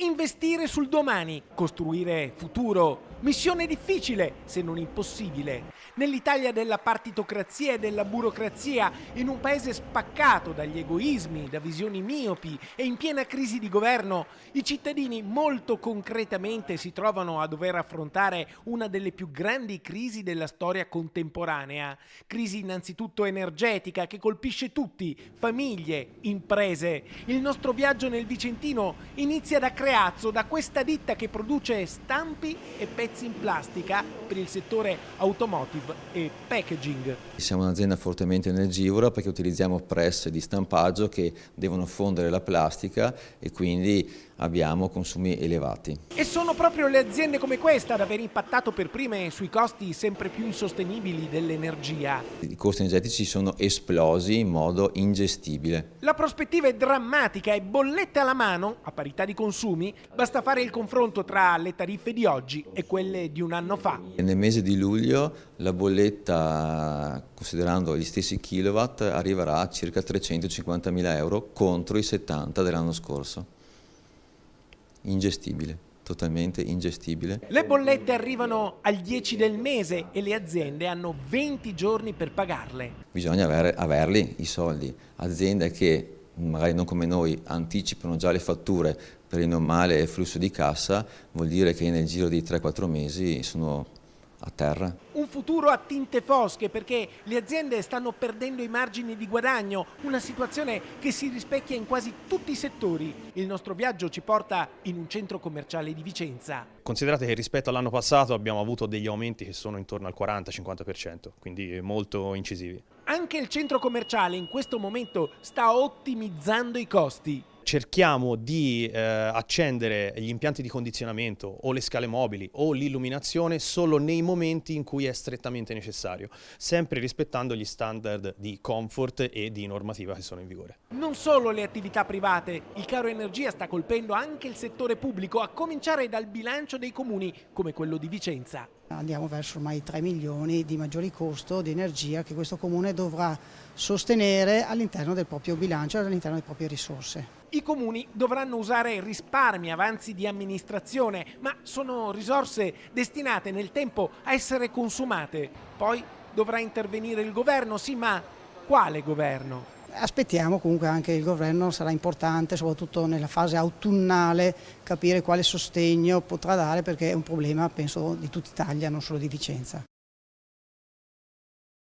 Investire sul domani, costruire futuro. Missione difficile, se non impossibile. Nell'Italia della partitocrazia e della burocrazia, in un paese spaccato dagli egoismi, da visioni miopi e in piena crisi di governo, i cittadini molto concretamente si trovano a dover affrontare una delle più grandi crisi della storia contemporanea. Crisi innanzitutto energetica che colpisce tutti, famiglie, imprese. Il nostro viaggio nel Vicentino inizia da Creazzo, da questa ditta che produce stampi e pezzi in plastica per il settore automotive e packaging. Siamo un'azienda fortemente energivora perché utilizziamo presse di stampaggio che devono fondere la plastica e quindi abbiamo consumi elevati. E sono proprio le aziende come questa ad aver impattato per prime sui costi sempre più insostenibili dell'energia. I costi energetici sono esplosi in modo ingestibile. La prospettiva è drammatica e bollette alla mano, a parità di consumi, basta fare il confronto tra le tariffe di oggi e quelle di un anno fa. Nel mese di luglio la bolletta, considerando gli stessi kilowatt, arriverà a circa 350.000 euro contro i 70 dell'anno scorso. Ingestibile, totalmente ingestibile. Le bollette arrivano al 10 del mese e le aziende hanno 20 giorni per pagarle. Bisogna averli i soldi. Aziende che magari non come noi anticipano già le fatture per il normale flusso di cassa, vuol dire che nel giro di 3-4 mesi sono a terra. Un futuro a tinte fosche perché le aziende stanno perdendo i margini di guadagno, una situazione che si rispecchia in quasi tutti i settori. Il nostro viaggio ci porta in un centro commerciale di Vicenza. Considerate che rispetto all'anno passato abbiamo avuto degli aumenti che sono intorno al 40-50%, quindi molto incisivi. Anche il centro commerciale in questo momento sta ottimizzando i costi. Cerchiamo di accendere gli impianti di condizionamento o le scale mobili o l'illuminazione solo nei momenti in cui è strettamente necessario, sempre rispettando gli standard di comfort e di normativa che sono in vigore. Non solo le attività private, il caro energia sta colpendo anche il settore pubblico, a cominciare dal bilancio dei comuni come quello di Vicenza. Andiamo verso ormai 3 milioni di maggiori costo di energia che questo comune dovrà sostenere all'interno del proprio bilancio, all'interno delle proprie risorse. I comuni dovranno usare risparmi, avanzi di amministrazione, ma sono risorse destinate nel tempo a essere consumate. Poi dovrà intervenire il governo, sì, ma quale governo? Aspettiamo comunque anche il governo, sarà importante soprattutto nella fase autunnale capire quale sostegno potrà dare perché è un problema penso di tutta Italia, non solo di Vicenza.